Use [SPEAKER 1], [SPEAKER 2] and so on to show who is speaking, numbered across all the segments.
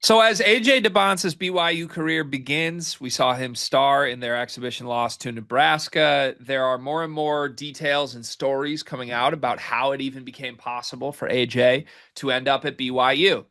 [SPEAKER 1] So as AJ Dybantsa's BYU career begins, we saw him star in their exhibition loss to Nebraska. There are more and more details and stories coming out about how it even became possible for AJ to end up at BYU.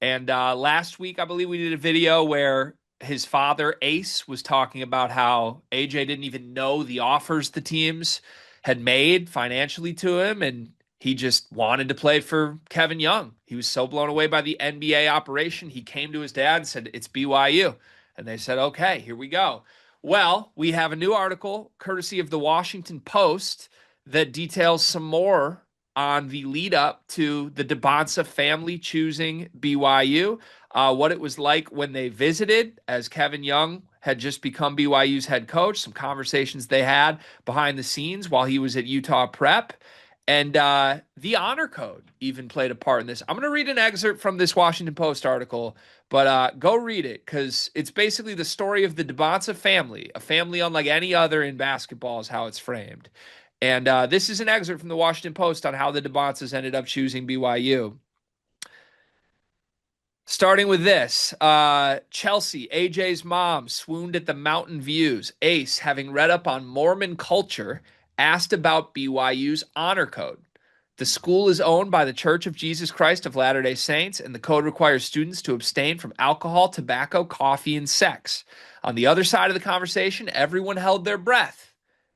[SPEAKER 1] And last week, I believe we did a video where his father, Ace, was talking about how AJ didn't even know the offers the teams had made financially to him, and he just wanted to play for Kevin Young. He was so blown away by the NBA operation. He came to his dad and said, "It's BYU." And they said, "Okay, here we go." Well, we have a new article courtesy of the Washington Post that details some more on the lead up to the Dybantsa family choosing BYU, what it was like when they visited, as Kevin Young had just become BYU's head coach, some conversations they had behind the scenes while he was at Utah Prep. And the honor code even played a part in this. I'm going to read an excerpt from this Washington Post article, but go read it because it's basically the story of the Dybantsa family, a family unlike any other in basketball is how it's framed. And this is an excerpt from the Washington Post on how the Dybantsas ended up choosing BYU. Starting with this, Chelsea, AJ's mom, swooned at the mountain views. Ace, having read up on Mormon culture, asked about BYU's honor code. The school is owned by the Church of Jesus Christ of Latter-day Saints, and the code requires students to abstain from alcohol, tobacco, coffee, and sex. On the other side of the conversation, everyone held their breath,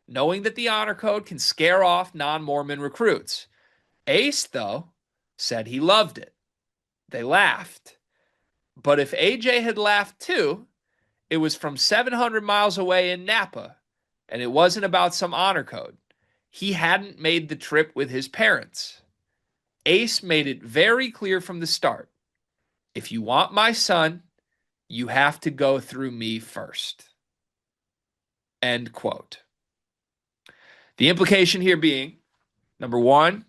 [SPEAKER 1] knowing that the honor code can scare off non-Mormon recruits. Ace, though, said he loved it. They laughed. But if AJ had laughed too, it was from 700 miles away in Napa, and it wasn't about some honor code. He hadn't made the trip with his parents. Ace made it very clear from the start. If you want my son, you have to go through me first. End quote. The implication here being, number one,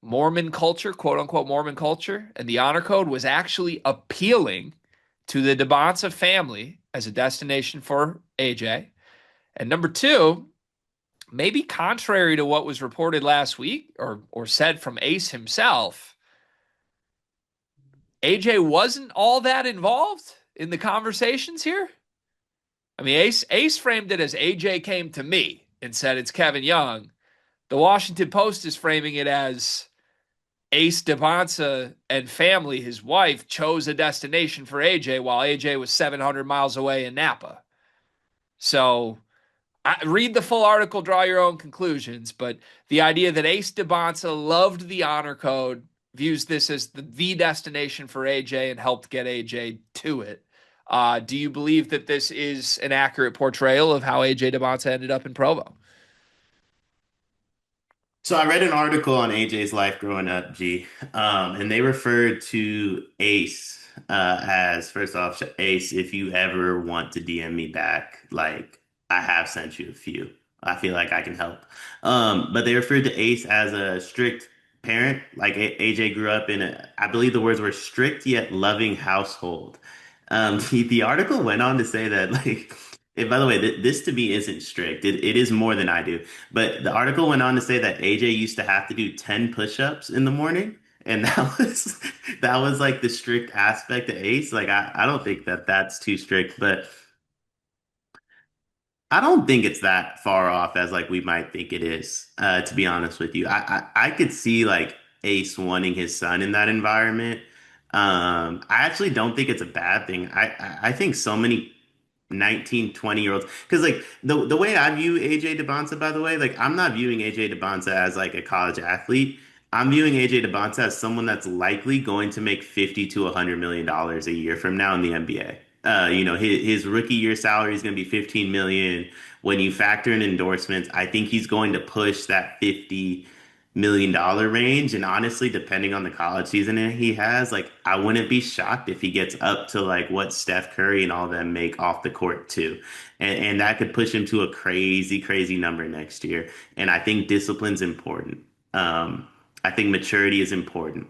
[SPEAKER 1] Mormon culture, quote unquote Mormon culture, and the honor code was actually appealing to the Dybantsa family as a destination for AJ. And number two, maybe contrary to what was reported last week or said from Ace himself, AJ wasn't all that involved in the conversations here. I mean, Ace framed it as AJ came to me and said it's Kevin Young. The Washington Post is framing it as Ace Dybantsa and family, his wife, chose a destination for AJ while AJ was 700 miles away in Napa. So read the full article, draw your own conclusions. But the idea that Ace Dybantsa loved the honor code, views this as the destination for AJ and helped get AJ to it. Do you believe that this is an accurate portrayal of how AJ Dybantsa ended up in Provo?
[SPEAKER 2] So I read an article on AJ's life growing up, G, and they referred to Ace as first off, Ace, if you ever want to DM me back, like I have sent you a few. I feel like I can help. But they referred to Ace as a strict parent. Like AJ grew up in I believe the words were strict yet loving household. The article went on to say that like. And by the way, this to me isn't strict. It is more than I do. But the article went on to say that AJ used to have to do 10 push-ups in the morning. And that was like the strict aspect of Ace. Like I don't think that that's too strict, but I don't think it's that far off as like we might think it is, to be honest with you. I could see like Ace wanting his son in that environment. I actually don't think it's a bad thing. I think so many 19, 20-year-olds. Because like the way I view AJ Dybantsa, by the way, like I'm not viewing AJ Dybantsa as like a college athlete. I'm viewing AJ Dybantsa as someone that's likely going to make 50 to $100 million a year from now in the NBA. His rookie year salary is going to be 15 million. When you factor in endorsements, I think he's going to push that $50 million range. And honestly, depending on the college season he has, like I wouldn't be shocked if he gets up to like what Steph Curry and all them make off the court too. And that could push him to a crazy, crazy number next year. And I think discipline's important. I think maturity is important.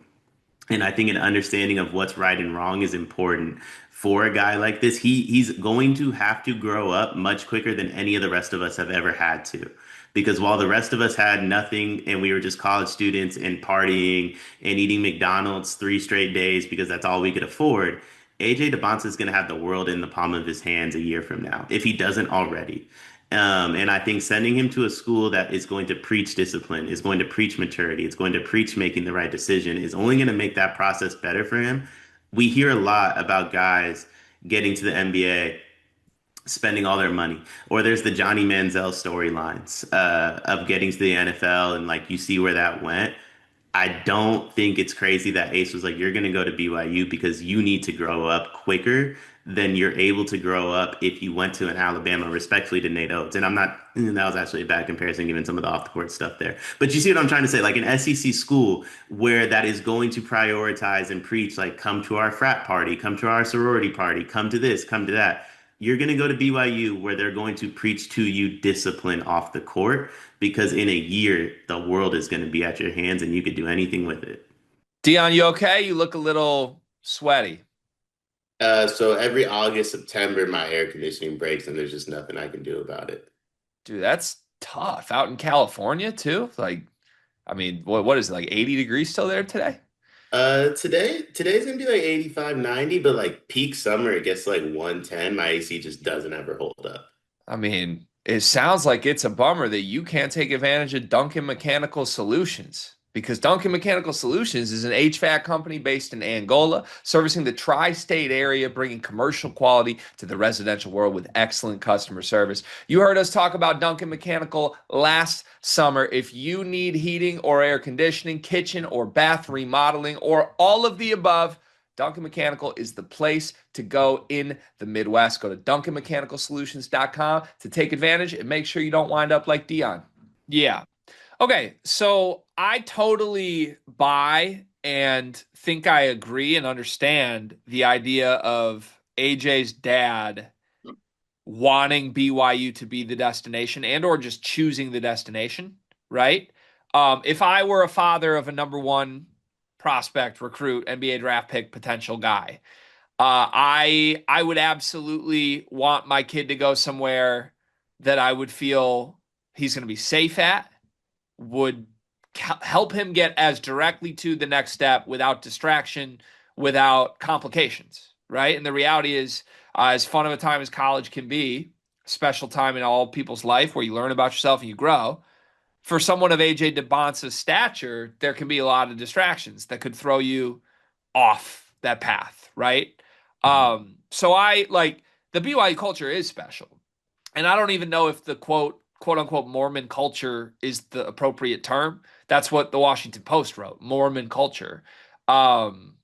[SPEAKER 2] And I think an understanding of what's right and wrong is important for a guy like this. He's going to have to grow up much quicker than any of the rest of us have ever had to. Because while the rest of us had nothing and we were just college students and partying and eating McDonald's 3 straight days because that's all we could afford, AJ Dybantsa is going to have the world in the palm of his hands a year from now, if he doesn't already. And I think sending him to a school that is going to preach discipline, is going to preach maturity, it's going to preach making the right decision, is only going to make that process better for him. We hear a lot about guys getting to the NBA, spending all their money, or there's the Johnny Manziel storylines of getting to the NFL, and like you see where that went. I don't think it's crazy that Ace was like, you're going to go to BYU because you need to grow up quicker than you're able to grow up if you went to an Alabama, respectfully to Nate Oates. And I'm not, that was actually a bad comparison given some of the off the court stuff there. But you see what I'm trying to say? Like an SEC school where that is going to prioritize and preach, like, come to our frat party, come to our sorority party, come to this, come to that. You're going to go to BYU where they're going to preach to you discipline off the court because in a year, the world is going to be at your hands and you could do anything with it.
[SPEAKER 1] Dion, you okay? You look a little sweaty.
[SPEAKER 2] So every August, September, my air conditioning breaks and there's just nothing I can do about it.
[SPEAKER 1] Dude, that's tough. Out in California too? Like, I mean, what is it, like 80 degrees still there today?
[SPEAKER 2] Today's gonna be like 85, 90, but like peak summer, it gets like 110. My AC just doesn't ever hold up.
[SPEAKER 1] I mean, it sounds like it's a bummer that you can't take advantage of Duncan Mechanical Solutions because Duncan Mechanical Solutions is an HVAC company based in Angola, servicing the tri-state area, bringing commercial quality to the residential world with excellent customer service. You heard us talk about Duncan Mechanical last summer. If you need heating or air conditioning, kitchen or bath remodeling, or all of the above, Duncan Mechanical is the place to go in the Midwest. Go to DuncanMechanicalSolutions.com to take advantage and make sure you don't wind up like Dion. Yeah. Okay. So I totally buy and think I agree and understand the idea of AJ's dad wanting BYU to be the destination and or just choosing the destination, right? If I were a father of a number one prospect, recruit, NBA draft pick, potential guy, I would absolutely want my kid to go somewhere that I would feel he's going to be safe at, would help him get as directly to the next step without distraction, without complications, right? And the reality is, as fun of a time as college can be, special time in all people's life where you learn about yourself and you grow. For someone of AJ Dybantsa's stature, there can be a lot of distractions that could throw you off that path, right? So I like the BYU culture is special. And I don't even know if the quote unquote Mormon culture is the appropriate term. That's what the Washington Post wrote, Mormon culture. Um,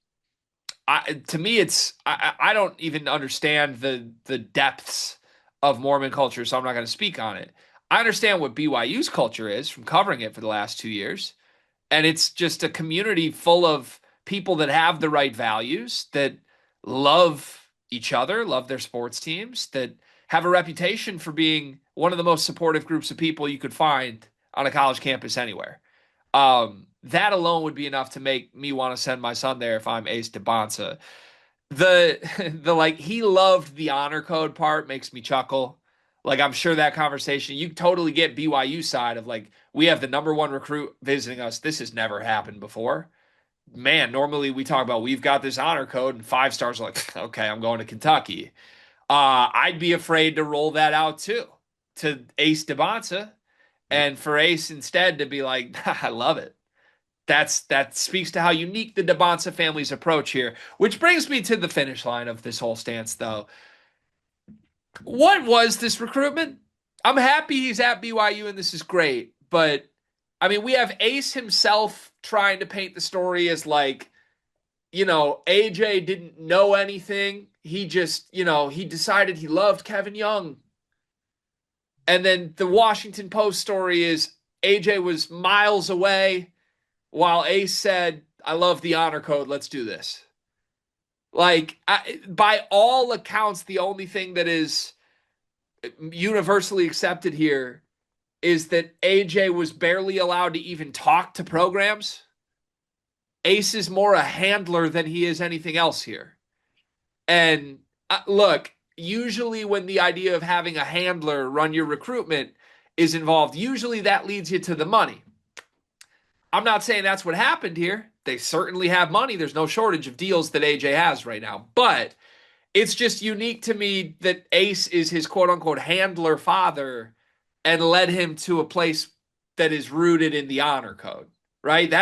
[SPEAKER 1] to me, I don't even understand the depths of Mormon culture, so I'm not going to speak on it. I understand what BYU's culture is from covering it for the last 2 years, and it's just a community full of people that have the right values, that love each other, love their sports teams, that have a reputation for being one of the most supportive groups of people you could find on a college campus anywhere. That alone would be enough to make me want to send my son there if I'm Ace Dybantsa. The the like he loved the honor code part makes me chuckle. Like I'm sure that conversation you totally get BYU side of like we have the number one recruit visiting us. This has never happened before. Man, normally we talk about we've got this honor code and five stars are like, okay, I'm going to Kentucky. I'd be afraid to roll that out too to Ace Dybantsa and for Ace instead to be like, I love it. That speaks to how unique the Dybantsa family's approach here, which brings me to the finish line of this whole stance, though. What was this recruitment? I'm happy he's at BYU and this is great, but I mean, we have Ace himself trying to paint the story as like, AJ didn't know anything. He just, he decided he loved Kevin Young. And then the Washington Post story is AJ was miles away while Ace said, I love the honor code. Let's do this. Like, by all accounts, the only thing that is universally accepted here is that AJ was barely allowed to even talk to programs. Ace is more a handler than he is anything else here. And look, usually when the idea of having a handler run your recruitment is involved, usually that leads you to the money. I'm not saying that's what happened here. They certainly have money. There's no shortage of deals that AJ has right now. But it's just unique to me that Ace is his quote unquote handler father and led him to a place that is rooted in the honor code, right?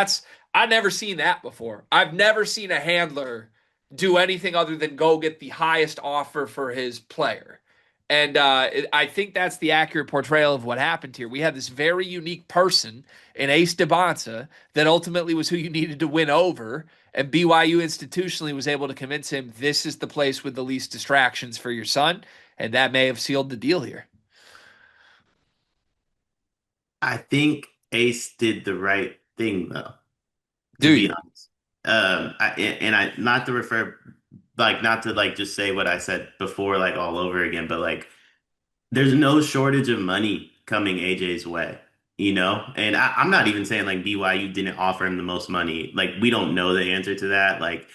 [SPEAKER 1] I've never seen that before. I've never seen a handler do anything other than go get the highest offer for his player. And I think that's the accurate portrayal of what happened here. We had this very unique person in Ace Dybantsa that ultimately was who you needed to win over. And BYU institutionally was able to convince him this is the place with the least distractions for your son. And that may have sealed the deal here.
[SPEAKER 2] I think Ace did the right thing though,
[SPEAKER 1] Do
[SPEAKER 2] to be
[SPEAKER 1] you?
[SPEAKER 2] honest. And I not to refer like not to like just say what I said before like all over again, but like there's no shortage of money coming AJ's way, you know? And I'm not even saying like BYU didn't offer him the most money. Like we don't know the answer to that. Like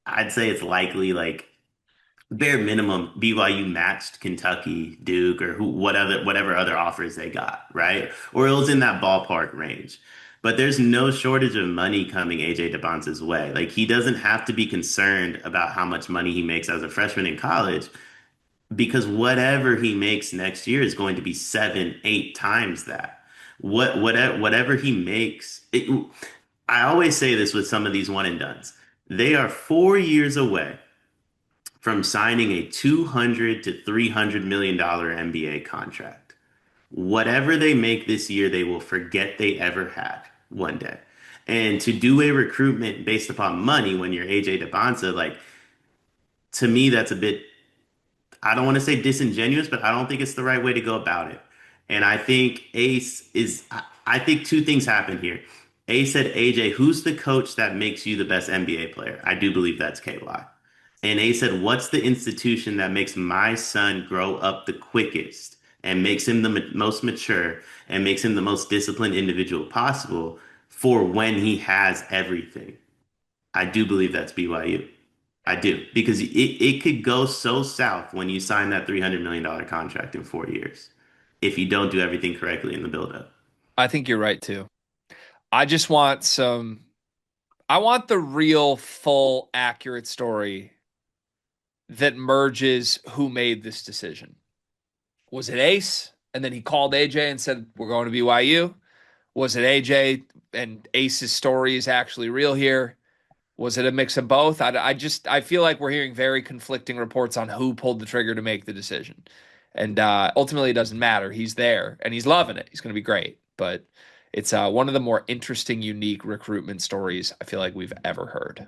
[SPEAKER 2] I'd say it's likely like bare minimum BYU matched Kentucky, Duke, or whatever other offers they got, right? Or it was in that ballpark range. But there's no shortage of money coming AJ Dybantsa's way. Like he doesn't have to be concerned about how much money he makes as a freshman in college because whatever he makes next year is going to be seven, eight times that. Whatever he makes, I always say this with some of these one and dones. They are 4 years away from signing a 200 to $300 million NBA contract. Whatever they make this year, they will forget they ever had one day. And to do a recruitment based upon money when you're AJ Dybantsa, like to me, that's a bit, I don't want to say disingenuous, but I don't think it's the right way to go about it. And I think I think two things happen here. Ace said, AJ, who's the coach that makes you the best NBA player? I do believe that's KY. And Ace said, what's the institution that makes my son grow up the quickest and makes him the most mature and makes him the most disciplined individual possible for when he has everything? I do believe that's BYU. I do because it could go so south when you sign that $300 million contract in 4 years if you don't do everything correctly in the buildup.
[SPEAKER 1] I think you're right too. I just want I want the real, full, accurate story that merges who made this decision. Was it Ace? And then he called AJ and said, we're going to BYU. Was it AJ and Ace's story is actually real here? Was it a mix of both? I feel like we're hearing very conflicting reports on who pulled the trigger to make the decision. And ultimately, it doesn't matter. He's there and he's loving it. He's going to be great. But it's one of the more interesting, unique recruitment stories I feel like we've ever heard.